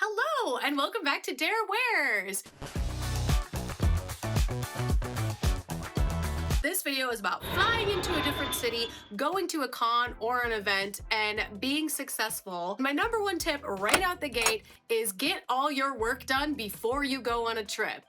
Hello, and welcome back to Dare Wears. This video is about flying into a different city, going to a con or an event, and being successful. My number one tip right out the gate is get all your work done before you go on a trip.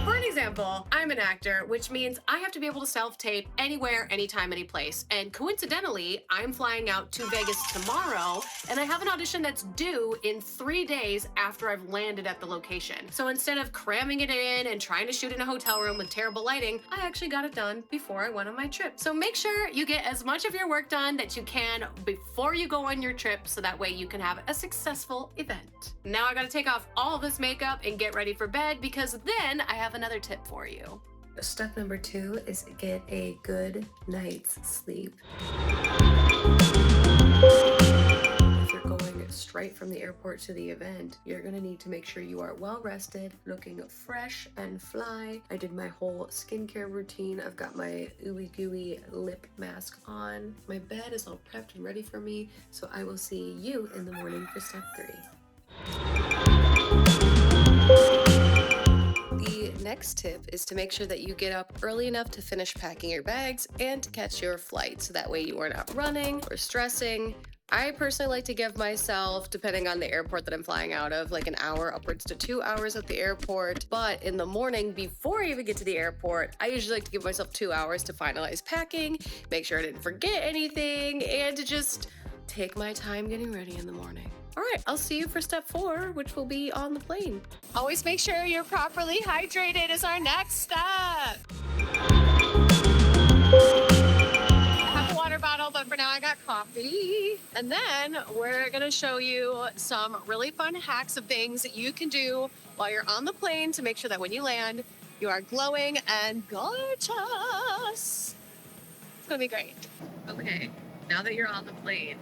For an example, I'm an actor, which means I have to be able to self-tape anywhere, anytime, any place. And coincidentally, I'm flying out to Vegas tomorrow, and I have an audition that's due in 3 days after I've landed at the location. So instead of cramming it in and trying to shoot in a hotel room with terrible lighting, I actually got it done before I went on my trip. So make sure you get as much of your work done that you can before you go on your trip, so that way you can have a successful event. Now I gotta take off all this makeup and get ready for bed, because then I have another tip for you. Step number 2 is get a good night's sleep. If you're going straight from the airport to the event, you're gonna need to make sure you are well rested, looking fresh and fly. I did my whole skincare routine. I've got my ooey gooey lip mask on. My bed is all prepped and ready for me, so I will see you in the morning for step 3. The next tip is to make sure that you get up early enough to finish packing your bags and to catch your flight, so that way you are not running or stressing. I personally like to give myself, depending on the airport that I'm flying out of, like an hour upwards to 2 hours at the airport. But in the morning, before I even get to the airport, I usually like to give myself 2 hours to finalize packing, make sure I didn't forget anything, and to just take my time getting ready in the morning. All right, I'll see you for step 4, which will be on the plane. Always make sure you're properly hydrated is our next step. I have a water bottle, but for now I got coffee. And then we're gonna show you some really fun hacks of things that you can do while you're on the plane to make sure that when you land, you are glowing and gorgeous. It's gonna be great. Okay, now that you're on the plane,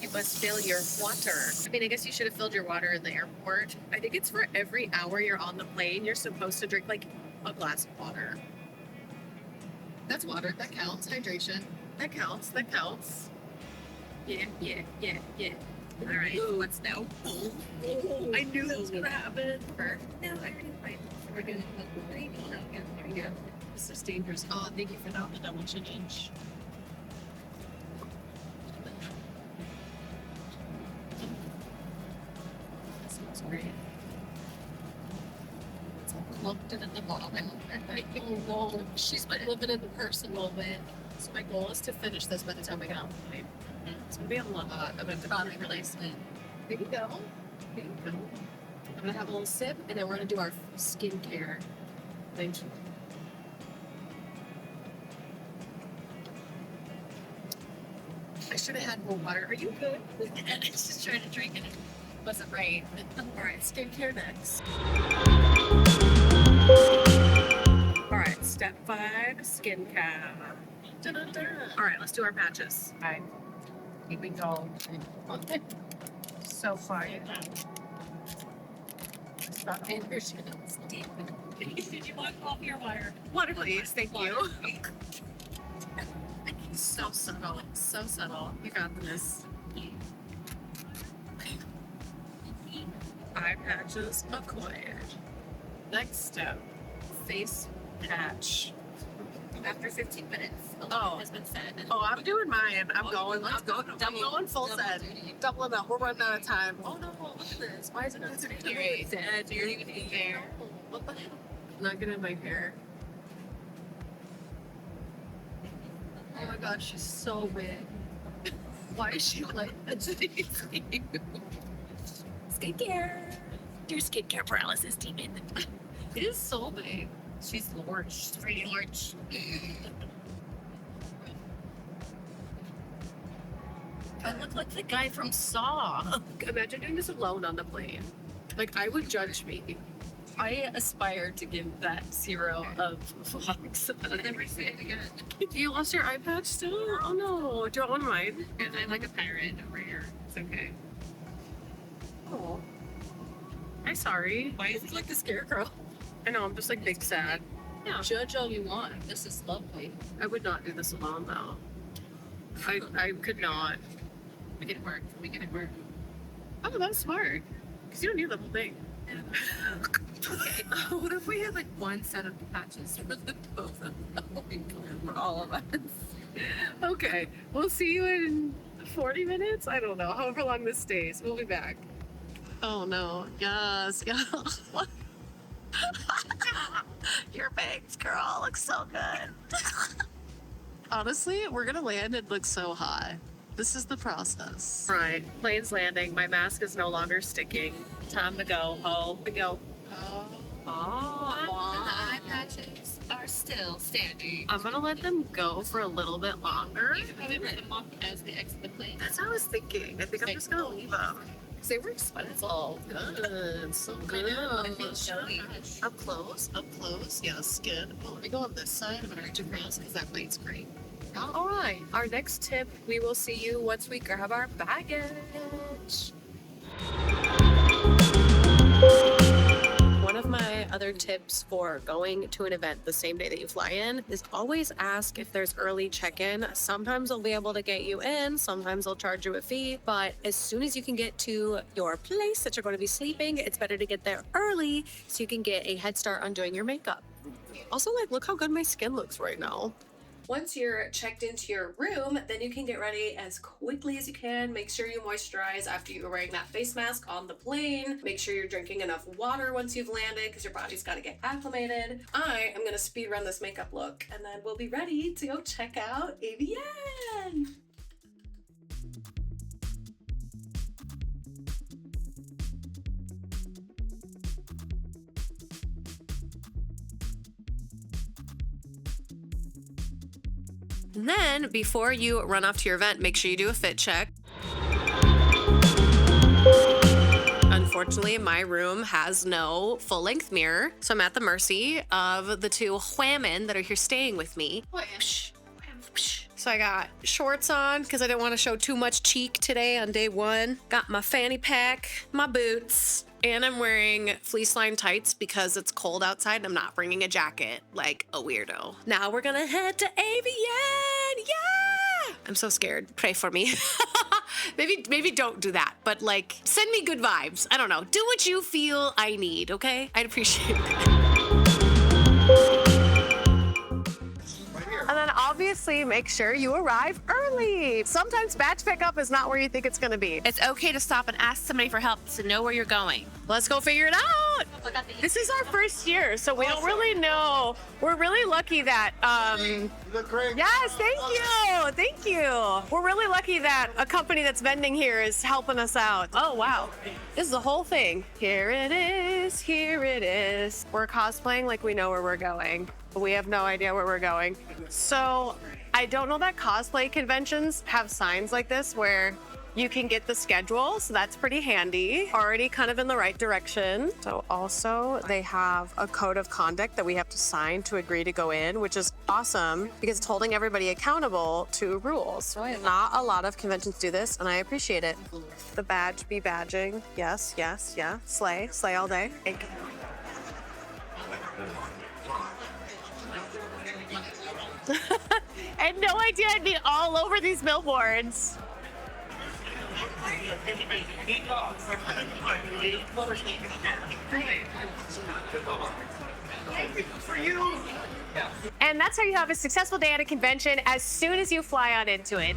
you must fill your water. I mean, I guess you should have filled your water in the airport. I think it's for every hour you're on the plane, you're supposed to drink like a glass of water. That's water. That counts. Hydration. That counts. That counts. Yeah. All right. Ooh, what's now? I knew that was gonna happen. No, I already tried. We're gonna there you go. This is dangerous. Oh, thank you for that. The double change. Great. It's looked in the bottom. Oh, she's been living in the purse a little bit. So my goal is to finish this by the time I get on the plane. It's gonna be a lot of a body replacement. There you go. There you go. I'm gonna have a little sip, and then we're gonna do our skincare thing. I should have had more water. Are you good? I was just trying to drink it. Wasn't right. All right, skincare next. All right, step 5, skincare. All right, let's do our patches. All right, here we go. So far, it's not Did you want coffee or water? Water, please. Thank you. So subtle. So subtle. You got this. 5 patches acquired. Next step, face patch. After 15 minutes, the Oh. limit has been set. Oh, I'm doing mine. I'm going full Double set. duty. Doubling up. We're running out of time. Oh no, look at this. Why is it not sitting You're here? dead. You're even in there. What the hell? Not good in my hair. Oh my gosh, she's so big. Why is she like this? Skincare. Your skincare paralysis demon. It is so big. She's large. She's pretty large. I look like the guy from Saw. Imagine doing this alone on the plane. Like, I would judge me. I aspire to give that 0 of fucks. I'll never say it again. You lost your eye patch still? Oh no. Do you want one of mine? And I'm like a pirate over here. It's okay. Oh. I'm sorry. Why is it like the scarecrow? I know, I'm just like big sad. Yeah. Judge all you want. This is lovely. I would not do this alone though. I could not. We can work. We can work. Oh, that's smart. Because you don't need the whole thing. Okay. What if we had like one set of patches for the both of them for all of us? Okay, we'll see you in 40 minutes? I don't know. However long this stays. We'll be back. Oh no. Yes, yes. Your bangs, girl, looks so good. Honestly, we're gonna land. It looks so hot. This is the process. Right. Plane's landing. My mask is no longer sticking. Time to go. Oh, we go. Oh, the eye patches are still standing. I'm gonna let them go for a little bit longer. You can let them off as they exit the plane. That's what I was thinking. I think I'm just gonna leave them. Because they were expensive. It's all good. So good. I feel showy. Up close. Up close. Yes, good. Well, let me go on this side. I'm gonna reach across because that plate's great. All right. Our next tip, we will see you once we grab our baggage. One of my other tips for going to an event the same day that you fly in is always ask if there's early check-in. Sometimes they'll be able to get you in, sometimes they'll charge you a fee, but as soon as you can get to your place that you're going to be sleeping, it's better to get there early so you can get a head start on doing your makeup. Also, like, look how good my skin looks right now. Once you're checked into your room, then you can get ready as quickly as you can. Make sure you moisturize after you're wearing that face mask on the plane. Make sure you're drinking enough water once you've landed because your body's got to get acclimated. I am going to speed run this makeup look and then we'll be ready to go check out AVN. Then, before you run off to your event, make sure you do a fit check. Unfortunately, my room has no full-length mirror, so I'm at the mercy of the two whammen that are here staying with me. So I got shorts on because I didn't want to show too much cheek today on day one. Got my fanny pack, my boots, and I'm wearing fleece lined tights because it's cold outside and I'm not bringing a jacket like a weirdo. Now we're gonna head to AVN, yeah! I'm so scared, pray for me. Maybe don't do that, but like send me good vibes. I don't know, do what you feel I need, okay? I'd appreciate it. And then obviously make sure you arrive early. Sometimes batch pickup is not where you think it's gonna be. It's okay to stop and ask somebody for help to know where you're going. Let's go figure it out. This is our first year, so we don't really know. We're really lucky that, You look great. yes, thank you. We're really lucky that a company that's vending here is helping us out. Oh, wow. This is the whole thing. Here it is, here it is. We're cosplaying like we know where we're going, but we have no idea where we're going. So I don't know that cosplay conventions have signs like this where you can get the schedule, so that's pretty handy. Already kind of in the right direction. So also they have a code of conduct that we have to sign to agree to go in, which is awesome because it's holding everybody accountable to rules. Not a lot of conventions do this, and I appreciate it. The badge be badging. Yes, yes, yeah. Slay all day. Thank you. I had no idea I'd be all over these billboards. And that's how you have a successful day at a convention as soon as you fly on into it.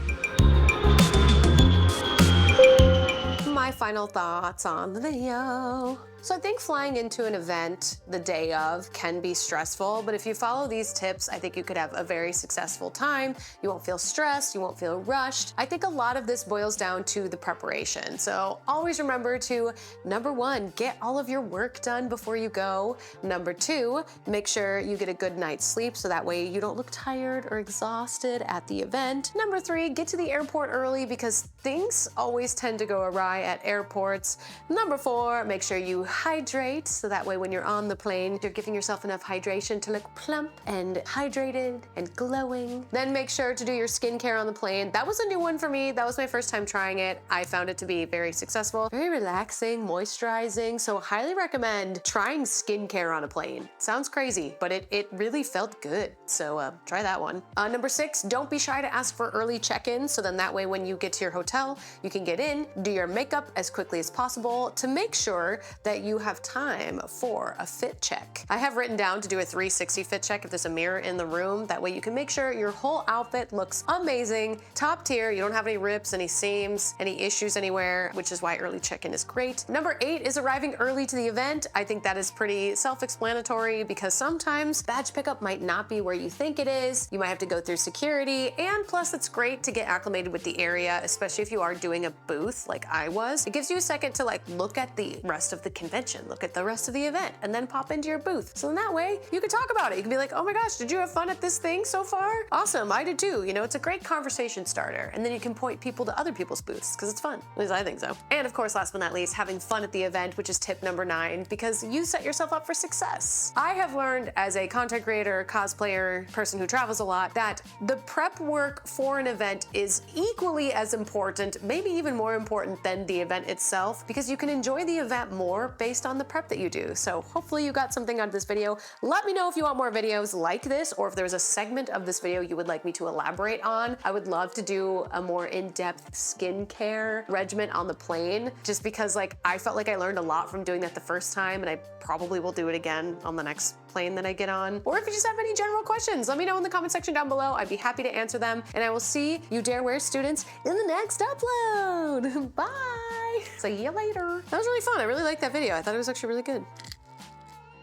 My final thoughts on the video. So I think flying into an event the day of can be stressful, but if you follow these tips, I think you could have a very successful time. You won't feel stressed, you won't feel rushed. I think a lot of this boils down to the preparation. So always remember to, number one, get all of your work done before you go. Number two, make sure you get a good night's sleep so that way you don't look tired or exhausted at the event. Number three, get to the airport early because things always tend to go awry at airports airports. Number 4, make sure you hydrate, so that way when you're on the plane, you're giving yourself enough hydration to look plump and hydrated and glowing. Then make sure to do your skincare on the plane. That was a new one for me. That was my first time trying it. I found it to be very successful, very relaxing, moisturizing, so highly recommend trying skincare on a plane. Sounds crazy, but it really felt good, so try that one. Number 6, don't be shy to ask for early check-in, so then that way when you get to your hotel, you can get in, do your makeup as quickly as possible to make sure that you have time for a fit check. I have written down to do a 360 fit check if there's a mirror in the room. That way you can make sure your whole outfit looks amazing, top tier, you don't have any rips, any seams, any issues anywhere, which is why early check-in is great. Number 8 is arriving early to the event. I think that is pretty self-explanatory because sometimes badge pickup might not be where you think it is. You might have to go through security, and plus it's great to get acclimated with the area, especially if you are doing a booth like I was. It gives you a second to like look at the rest of the convention, look at the rest of the event, and then pop into your booth. So in that way, you can talk about it. You can be like, oh my gosh, did you have fun at this thing so far? Awesome, I did too. You know, it's a great conversation starter. And then you can point people to other people's booths because it's fun. At least I think so. And of course, last but not least, having fun at the event, which is tip number 9, because you set yourself up for success. I have learned as a content creator, cosplayer, person who travels a lot, that the prep work for an event is equally as important, maybe even more important than the event itself, because you can enjoy the event more based on the prep that you do. So hopefully you got something out of this video. Let me know if you want more videos like this, or if there's a segment of this video you would like me to elaborate on. I would love to do a more in-depth skincare regimen on the plane, just because like I felt like I learned a lot from doing that the first time, and I probably will do it again on the next plane that I get on. Or if you just have any general questions, let me know in the comment section down below. I'd be happy to answer them, and I will see you Dare Wear students in the next upload. Bye. See you later. That was really fun. I really liked that video. I thought it was actually really good.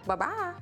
Bye-bye.